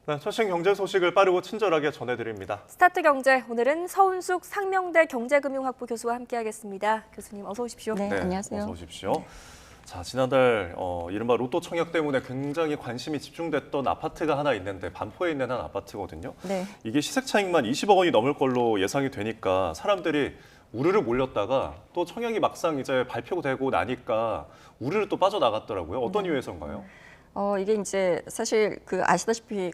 네, 최신 경제 소식을 빠르고 친절하게 전해드립니다. 스타트 경제, 오늘은 서운숙 상명대 경제금융학부 교수와 함께하겠습니다. 교수님 어서 오십시오. 네, 안녕하세요. 어서 오십시오. 자, 지난달 이른바 로또 청약 때문에 굉장히 관심이 집중됐던 아파트가 하나 있는데 반포에 있는 한 아파트거든요. 네. 이게 시세 차익만 20억 원이 넘을 걸로 예상이 되니까 사람들이 우르르 몰렸다가 또 청약이 막상 이제 발표되고 나니까 우르르 또 빠져나갔더라고요. 어떤 이유에서인가요? 이게 이제 사실 아시다시피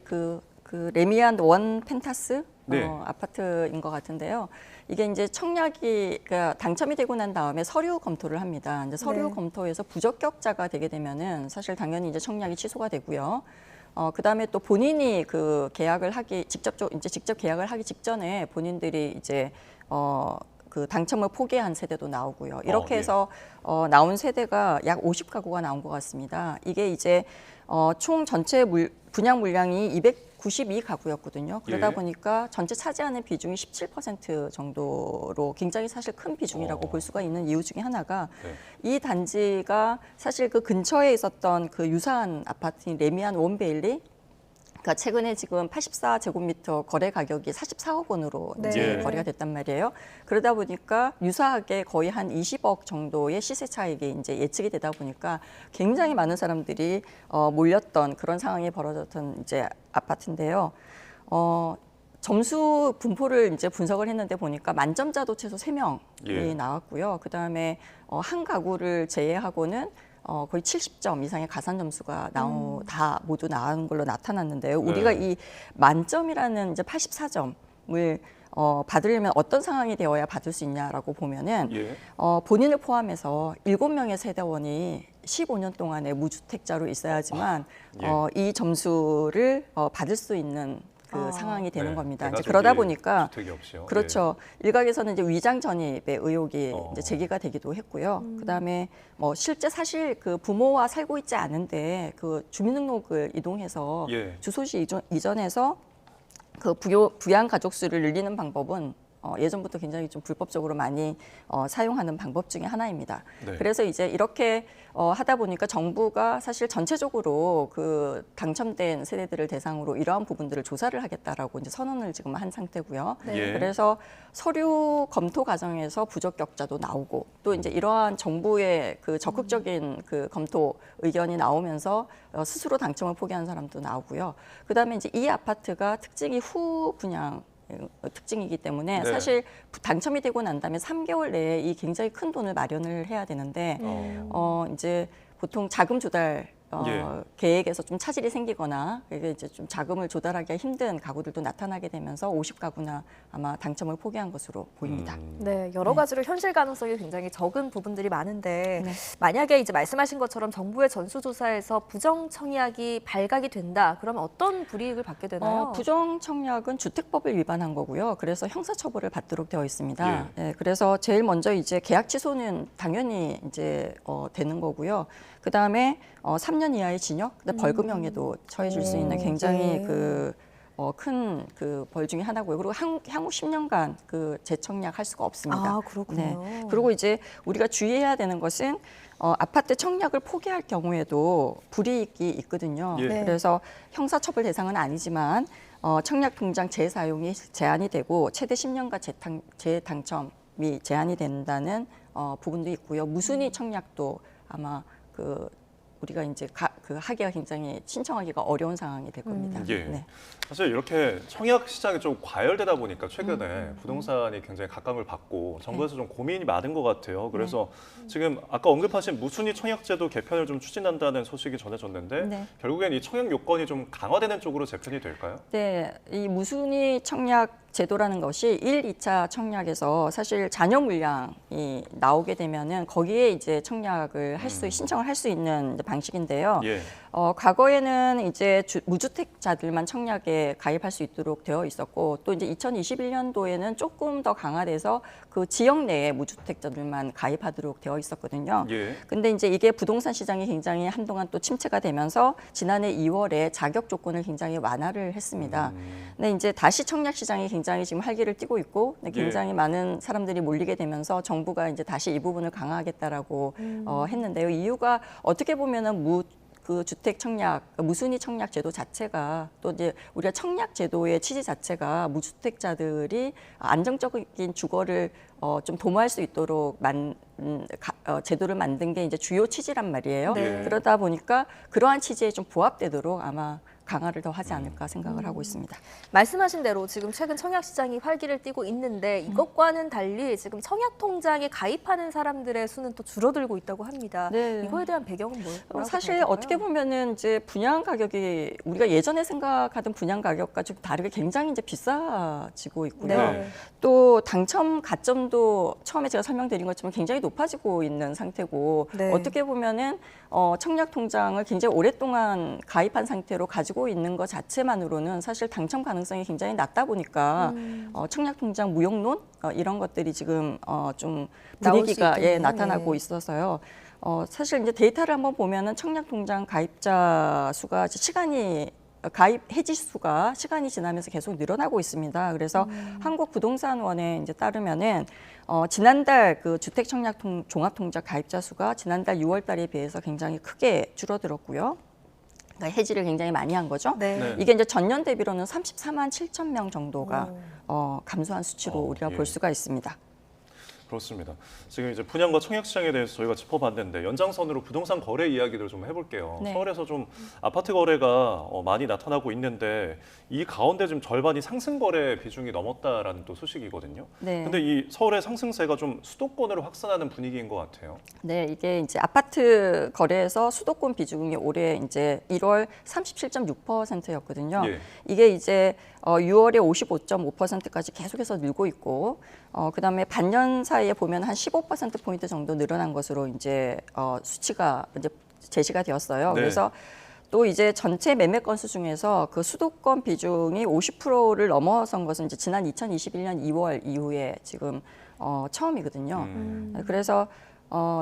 레미안 원 펜타스 네. 아파트인 것 같은데요. 이게 이제 청약이 당첨이 되고 난 다음에 서류 검토를 합니다. 이제 서류 네. 검토에서 부적격자가 되게 되면은 사실 당연히 이제 청약이 취소가 되고요. 그다음에 또 본인이 직접 계약을 하기 직전에 본인들이 이제 당첨을 포기한 세대도 나오고요. 이렇게 예. 해서 나온 세대가 약 50가구가 나온 것 같습니다. 이게 이제 총 전체 분양 물량이 292가구였거든요. 그러다 예. 보니까 전체 차지하는 비중이 17% 정도로 굉장히 사실 큰 비중이라고 볼 수가 있는 이유 중에 하나가 네. 이 단지가 사실 그 근처에 있었던 그 유사한 아파트인 레미안 원베일리, 그러니까 최근에 지금 84제곱미터 거래 가격이 44억 원으로 네. 이제 예. 거래가 됐단 말이에요. 그러다 보니까 유사하게 거의 한 20억 정도의 시세 차익이 이제 예측이 되다 보니까 굉장히 많은 사람들이 몰렸던 그런 상황이 벌어졌던 이제 아파트인데요. 점수 분포를 이제 분석을 했는데 보니까 만점자도 최소 3명이 예. 나왔고요. 그다음에 한 가구를 제외하고는 거의 70점 이상의 가산 점수가 다 모두 나온 걸로 나타났는데요. 네. 우리가 이 만점이라는 이제 84점을 받으려면 어떤 상황이 되어야 받을 수 있냐라고 보면은 예. 본인을 포함해서 7명의 세대원이 15년 동안의 무주택자로 있어야지만 예. 이 점수를 받을 수 있는 아. 상황이 되는 네. 겁니다. 이제 대가족이 그러다 보니까 주택이 없이요. 그렇죠. 일각에서는 이제 위장 전입의 의혹이 어. 이제 제기가 되기도 했고요. 그다음에 실제 사실 그 부모와 살고 있지 않은데 그 주민등록을 이동해서 예. 주소지 이전해서 그 부양 가족 수를 늘리는 방법은 예전부터 굉장히 좀 불법적으로 많이 사용하는 방법 중에 하나입니다. 네. 그래서 이제 이렇게 하다 보니까 정부가 사실 전체적으로 그 당첨된 세대들을 대상으로 이러한 부분들을 조사를 하겠다라고 이제 선언을 지금 한 상태고요. 네. 예. 그래서 서류 검토 과정에서 부적격자도 나오고 또 이제 이러한 정부의 그 적극적인 그 검토 의견이 나오면서 스스로 당첨을 포기한 사람도 나오고요. 그다음에 이제 이 아파트가 특징이 후 분양 특징이기 때문에 네. 사실 당첨이 되고 난 다음에 3개월 내에 이 굉장히 큰 돈을 마련을 해야 되는데 이제 보통 자금 조달 예. 계획에서 좀 차질이 생기거나 이게 이제 좀 자금을 조달하기가 힘든 가구들도 나타나게 되면서 50가구나 아마 당첨을 포기한 것으로 보입니다. 네, 여러 가지로 현실 가능성이 굉장히 적은 부분들이 많은데 네. 만약에 이제 말씀하신 것처럼 정부의 전수조사에서 부정 청약이 발각이 된다. 그러면 어떤 불이익을 받게 되나요? 부정 청약은 주택법을 위반한 거고요. 그래서 형사처벌을 받도록 되어 있습니다. 예. 네, 그래서 제일 먼저 이제 계약 취소는 당연히 이제 되는 거고요. 그 다음에 3년 이하의 징역, 벌금형에도 처해질 수 있는 굉장히 네. 큰 그 벌 중에 하나고요. 그리고 향후 10년간 그 재청약할 수가 없습니다. 아, 그렇군요. 네. 그리고 이제 우리가 주의해야 되는 것은 아파트 청약을 포기할 경우에도 불이익이 있거든요. 예. 네. 그래서 형사처벌 대상은 아니지만 청약 통장 재사용이 제한이 되고 최대 10년간 재당첨이 제한이 된다는 부분도 있고요. 무순위 청약도 아마 우리가 이제 하기가 굉장히 신청하기가 어려운 상황이 될 겁니다. 예. 네. 사실 이렇게 청약 시장이 좀 과열되다 보니까 최근에 부동산이 굉장히 각광을 받고 정부에서 좀 고민이 많은 것 같아요. 그래서 지금 아까 언급하신 무순위 청약제도 개편을 좀 추진한다는 소식이 전해졌는데 네. 결국엔 이 청약 요건이 좀 강화되는 쪽으로 재편이 될까요? 네, 이 무순위 청약 제도라는 것이 1, 2차 청약에서 사실 잔여 물량이 나오게 되면은 거기에 이제 청약을 신청을 할 수 있는 이제 방식인데요. 예. 과거에는 이제 무주택자들만 청약에 가입할 수 있도록 되어 있었고 또 이제 2021년도에는 조금 더 강화돼서 그 지역 내에 무주택자들만 가입하도록 되어 있었거든요. 예. 근데 이제 이게 부동산 시장이 굉장히 한동안 또 침체가 되면서 지난해 2월에 자격 조건을 굉장히 완화를 했습니다. 근데 이제 다시 청약 시장이 굉장히 지금 활기를 띠고 있고 굉장히 많은 사람들이 몰리게 되면서 정부가 이제 다시 이 부분을 강화하겠다라고 했는데요. 이유가 어떻게 보면은 그 주택 청약, 무순위 청약 제도 자체가 또 이제 우리가 청약 제도의 취지 자체가 무주택자들이 안정적인 주거를 좀 도모할 수 있도록 제도를 만든 게 이제 주요 취지란 말이에요. 네. 그러다 보니까 그러한 취지에 좀 부합되도록 아마 강화를 더 하지 않을까 생각을 하고 있습니다. 말씀하신 대로 지금 최근 청약 시장이 활기를 띠고 있는데 이것과는 달리 지금 청약 통장에 가입하는 사람들의 수는 또 줄어들고 있다고 합니다. 네. 이거에 대한 배경은 뭐라고 사실 생각할까요? 어떻게 보면은 이제 분양 가격이 우리가 예전에 생각하던 분양 가격과 좀 다르게 굉장히 이제 비싸지고 있고요. 네. 또 당첨 가점도 처음에 제가 설명드린 것처럼 굉장히 높아지고 있는 상태고 네. 어떻게 보면은 청약 통장을 굉장히 오랫동안 가입한 상태로 가지고 있는 것 자체만으로는 사실 당첨 가능성이 굉장히 낮다 보니까 청약 통장 무용론 이런 것들이 지금 좀 나올 수 분위기가 있겠네요. 나타나고 네. 있어서요. 사실 이제 데이터를 한번 보면은 청약 통장 가입자 수가 시간이 가입 해지 수가 시간이 지나면서 계속 늘어나고 있습니다. 그래서 한국부동산원에 이제 따르면은 지난달 그 주택 청약 종합통장 가입자 수가 지난달 6월 달에 비해서 굉장히 크게 줄어들었고요. 그러니까 해지를 굉장히 많이 한 거죠. 네. 네. 이게 이제 전년 대비로는 34만 7천 명 정도가 감소한 수치로 우리가 예. 볼 수가 있습니다. 그렇습니다. 지금 이제 분양과 청약 시장에 대해서 저희가 짚어봤는데 연장선으로 부동산 거래 이야기를 좀 해볼게요. 네. 서울에서 좀 아파트 거래가 많이 나타나고 있는데 이 가운데 지금 절반이 상승 거래 비중이 넘었다라는 또 소식이거든요. 네. 근데 이 서울의 상승세가 좀 수도권으로 확산하는 분위기인 것 같아요. 네, 이게 이제 아파트 거래에서 수도권 비중이 올해 이제 1월 37.6%였거든요. 예. 이게 이제 6월에 55.5%까지 계속해서 늘고 있고, 그다음에 반년 사이에 보면 한 15% 포인트 정도 늘어난 것으로 이제 수치가 이제 제시가 되었어요. 네. 그래서 또 이제 전체 매매 건수 중에서 그 수도권 비중이 50%를 넘어선 것은 이제 지난 2021년 2월 이후에 지금 처음이거든요. 그래서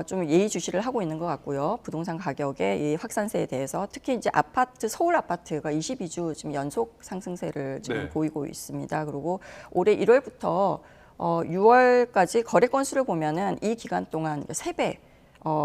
좀 예의주시를 하고 있는 것 같고요. 부동산 가격의 이 확산세에 대해서 특히 이제 서울 아파트가 22주 지금 연속 상승세를 지금 네. 보이고 있습니다. 그리고 올해 1월부터 6월까지 거래 건수를 보면은 이 기간 동안 3배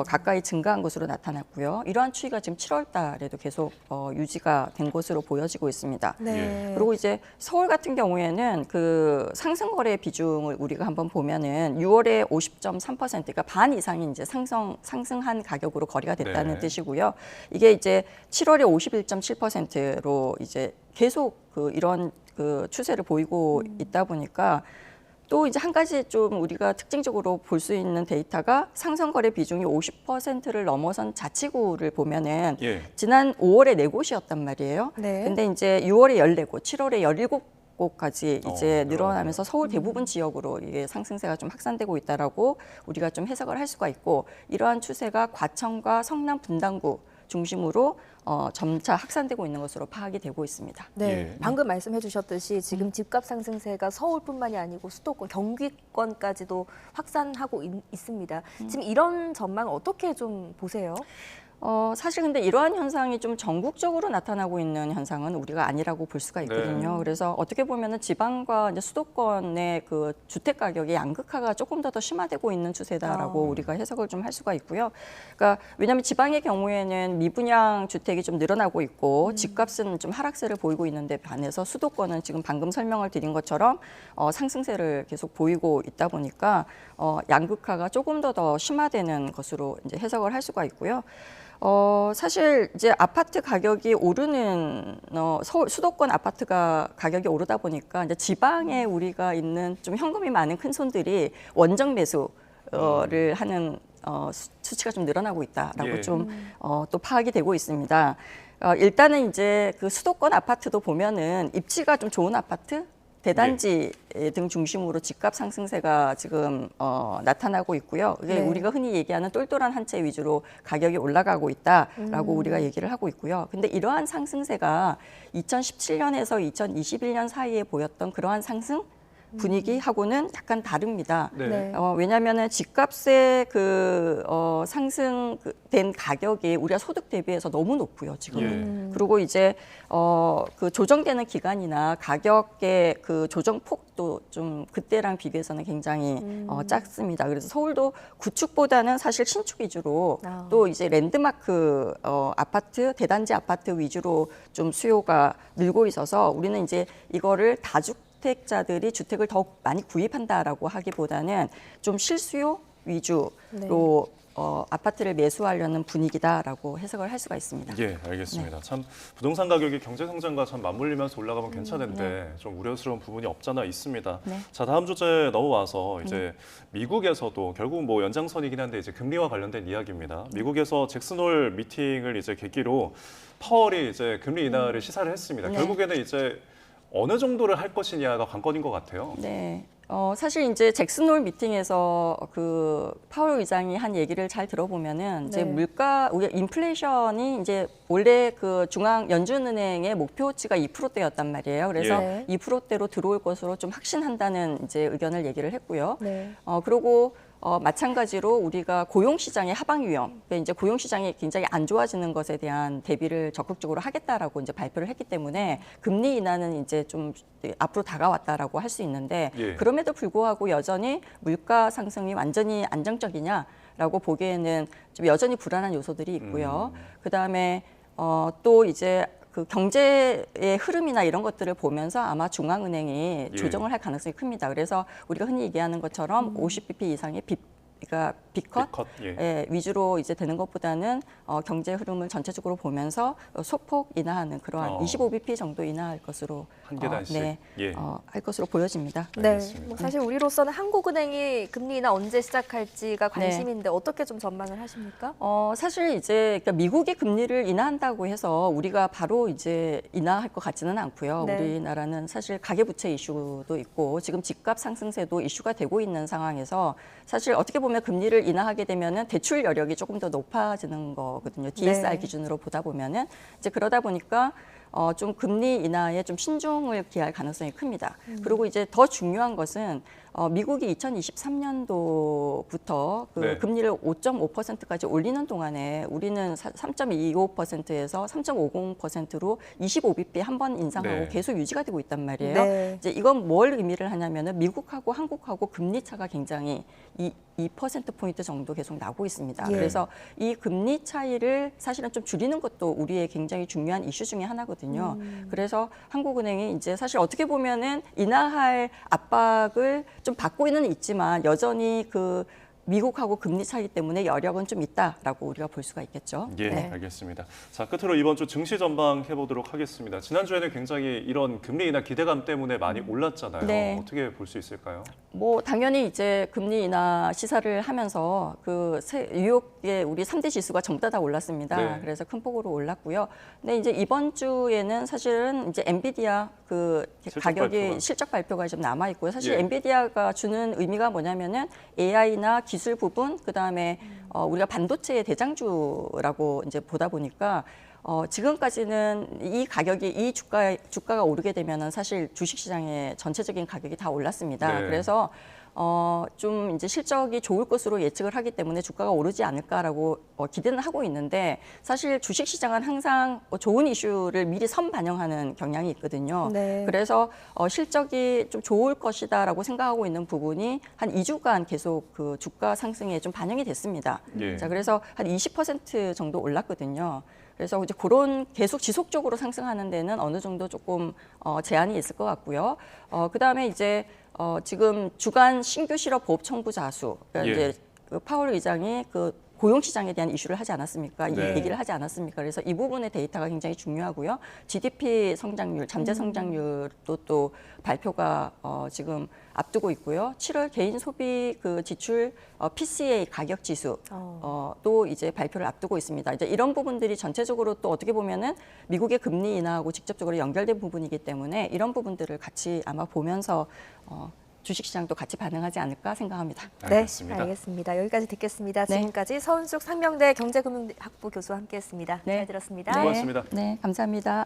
가까이 증가한 것으로 나타났고요. 이러한 추이가 지금 7월 달에도 계속 유지가 된 것으로 보여지고 있습니다. 네. 그리고 이제 서울 같은 경우에는 그 상승 거래 비중을 우리가 한번 보면은 6월에 50.3%, 그러니까 반 이상이 이제 상승한 가격으로 거래가 됐다는 네. 뜻이고요. 이게 이제 7월에 51.7%로 이제 계속 이런 추세를 보이고 있다 보니까 또 이제 한 가지 좀 우리가 특징적으로 볼 수 있는 데이터가 상승 거래 비중이 50%를 넘어선 자치구를 보면은 예. 지난 5월에 4곳이었단 말이에요. 네. 근데 이제 6월에 14곳, 7월에 17곳까지 이제 늘어나네요. 늘어나면서 서울 대부분 지역으로 이게 상승세가 좀 확산되고 있다라고 우리가 좀 해석을 할 수가 있고, 이러한 추세가 과천과 성남 분당구 중심으로 점차 확산되고 있는 것으로 파악이 되고 있습니다. 네, 예. 방금 말씀해 주셨듯이 지금 집값 상승세가 서울뿐만이 아니고 수도권, 경기권까지도 확산하고 있습니다. 지금 이런 전망 어떻게 좀 보세요? 사실 근데 이러한 현상이 좀 전국적으로 나타나고 있는 현상은 우리가 아니라고 볼 수가 있거든요. 네. 그래서 어떻게 보면은 지방과 이제 수도권의 그 주택 가격의 양극화가 조금 더 심화되고 있는 추세다라고 우리가 해석을 좀 할 수가 있고요. 그러니까 왜냐하면 지방의 경우에는 미분양 주택이 좀 늘어나고 있고 집값은 좀 하락세를 보이고 있는데 반해서 수도권은 지금 방금 설명을 드린 것처럼 상승세를 계속 보이고 있다 보니까 양극화가 조금 더 심화되는 것으로 이제 해석을 할 수가 있고요. 사실 이제 아파트 가격이 오르는 수도권 아파트가 가격이 오르다 보니까 이제 지방에 우리가 있는 좀 현금이 많은 큰 손들이 원정 매수를 하는 수치가 좀 늘어나고 있다라고 예. 좀 또 파악이 되고 있습니다. 일단은 이제 그 수도권 아파트도 보면은 입지가 좀 좋은 아파트, 대단지 등 중심으로 집값 상승세가 지금 나타나고 있고요. 이게 네. 우리가 흔히 얘기하는 똘똘한 한 채 위주로 가격이 올라가고 있다라고 우리가 얘기를 하고 있고요. 근데 이러한 상승세가 2017년에서 2021년 사이에 보였던 그러한 상승 분위기하고는 약간 다릅니다. 네. 네. 왜냐하면은 집값의 상승된 가격이 우리가 소득 대비해서 너무 높고요, 지금. 예. 그리고 이제 그 조정되는 기간이나 가격의 그 조정폭 소폭도 좀 그때랑 비교해서는 굉장히 작습니다. 그래서 서울도 구축보다는 사실 신축 위주로 아. 또 이제 랜드마크 아파트, 대단지 아파트 위주로 좀 수요가 늘고 있어서 우리는 이제 이거를 다주택자들이 주택을 더욱 많이 구입한다라고 하기보다는 좀 실수요 위주로 네. 아파트를 매수하려는 분위기다라고 해석을 할 수가 있습니다. 예, 알겠습니다. 참 부동산 가격이 경제 성장과 참 맞물리면서 올라가면 괜찮은데 좀 우려스러운 부분이 없잖아 있습니다. 네. 자, 다음 주제 넘어와서 이제 미국에서도 결국 뭐 연장선이긴 한데 이제 금리와 관련된 이야기입니다. 미국에서 잭슨홀 미팅을 이제 계기로 파월이 이제 금리 인하를 시사를 했습니다. 네. 결국에는 이제 어느 정도를 할 것이냐가 관건인 것 같아요. 네. 사실 이제 잭슨홀 미팅에서 그 파월 의장이 한 얘기를 잘 들어보면은 이제 네. 우리 인플레이션이 이제 원래 그 연준은행의 목표치가 2%대였단 말이에요. 그래서 예. 2%대로 들어올 것으로 좀 확신한다는 이제 의견을 얘기를 했고요. 네. 그리고 마찬가지로 우리가 고용시장의 하방 위험, 그러니까 이제 고용시장이 굉장히 안 좋아지는 것에 대한 대비를 적극적으로 하겠다라고 이제 발표를 했기 때문에 금리 인하는 이제 좀 앞으로 다가왔다라고 할 수 있는데 예. 그럼에도 불구하고 여전히 물가 상승이 완전히 안정적이냐라고 보기에는 좀 여전히 불안한 요소들이 있고요. 그다음에 또 이제 그 경제의 흐름이나 이런 것들을 보면서 아마 중앙은행이 예. 조정을 할 가능성이 큽니다. 그래서 우리가 흔히 얘기하는 것처럼 50bp 이상의 그러니까 빅컷 빅컷, 예. 예, 위주로 이제 되는 것보다는 경제 흐름을 전체적으로 보면서 소폭 인하하는 그러한 25bp 정도 인하할 것으로 한 계단씩. 네, 예. 할 것으로 보여집니다. 네. 알겠습니다. 뭐 사실 우리로서는 한국은행이 금리 인하 언제 시작할지가 네. 관심인데 어떻게 좀 전망을 하십니까? 사실 이제 그러니까 미국이 금리를 인하한다고 해서 우리가 바로 이제 인하할 것 같지는 않고요. 네. 우리나라는 사실 가계부채 이슈도 있고 지금 집값 상승세도 이슈가 되고 있는 상황에서 사실 어떻게 보면 금리를 인하하게 되면은 대출 여력이 조금 더 높아지는 거거든요. DSR 네. 기준으로 보다 보면은 이제 그러다 보니까 좀 금리 인하에 좀 신중을 기할 가능성이 큽니다. 그리고 이제 더 중요한 것은 미국이 2023년도부터 그 네. 금리를 5.5%까지 올리는 동안에 우리는 3.25%에서 3.50%로 25bp 한 번 인상하고 네. 계속 유지가 되고 있단 말이에요. 네. 이제 이건 뭘 의미를 하냐면은 미국하고 한국하고 금리 차가 굉장히 2%포인트 정도 계속 나고 있습니다. 예. 그래서 이 금리 차이를 사실은 좀 줄이는 것도 우리의 굉장히 중요한 이슈 중에 하나거든요. 그래서 한국은행이 이제 사실 어떻게 보면은 인하할 압박을 좀 받고는 있지만 여전히 그 미국하고 금리 차이 때문에 여력은 좀 있다라고 우리가 볼 수가 있겠죠. 예, 네. 알겠습니다. 자, 끝으로 이번 주 증시 전망 해보도록 하겠습니다. 지난주에는 굉장히 이런 금리 인하 기대감 때문에 많이 올랐잖아요. 네. 어떻게 볼 수 있을까요? 뭐 당연히 이제 금리 인하 시사를 하면서 그 뉴욕의 우리 3대 지수가 전부 다 올랐습니다. 네. 그래서 큰 폭으로 올랐고요. 근데 이제 이번 주에는 사실은 이제 엔비디아 그 가격이 실적 발표가 좀 남아 있고요. 사실 예. 엔비디아가 주는 의미가 뭐냐면은 AI나 기술 부분 그다음에 우리가 반도체의 대장주라고 이제 보다 보니까 지금까지는 이 가격이 이 주가가 오르게 되면은 사실 주식시장의 전체적인 가격이 다 올랐습니다. 네. 그래서 좀 이제 실적이 좋을 것으로 예측을 하기 때문에 주가가 오르지 않을까라고 기대는 하고 있는데 사실 주식시장은 항상 좋은 이슈를 미리 선반영하는 경향이 있거든요. 네. 그래서 실적이 좀 좋을 것이다라고 생각하고 있는 부분이 한 2주간 계속 그 주가 상승에 좀 반영이 됐습니다. 예. 자, 그래서 한 20% 정도 올랐거든요. 그래서 이제 그런 계속 지속적으로 상승하는 데는 어느 정도 조금 제한이 있을 것 같고요. 그다음에 이제 지금 주간 신규 실업 보험 청구자 수, 그러니까 예. 이제 그 파월 의장이 그 고용 시장에 대한 이슈를 하지 않았습니까? 이 네. 얘기를 하지 않았습니까? 그래서 이 부분의 데이터가 굉장히 중요하고요. GDP 성장률, 잠재 성장률도 또 발표가 지금 앞두고 있고요. 7월 개인 소비 그 지출 PCA 가격 지수 또 이제 발표를 앞두고 있습니다. 이제 이런 부분들이 전체적으로 또 어떻게 보면은 미국의 금리 인하하고 직접적으로 연결된 부분이기 때문에 이런 부분들을 같이 아마 보면서 주식시장도 같이 반응하지 않을까 생각합니다. 알겠습니다. 네, 알겠습니다. 여기까지 듣겠습니다. 네. 지금까지 서은숙 상명대 경제금융학부 교수와 함께했습니다. 네. 잘 들었습니다. 네. 고맙습니다. 네, 감사합니다.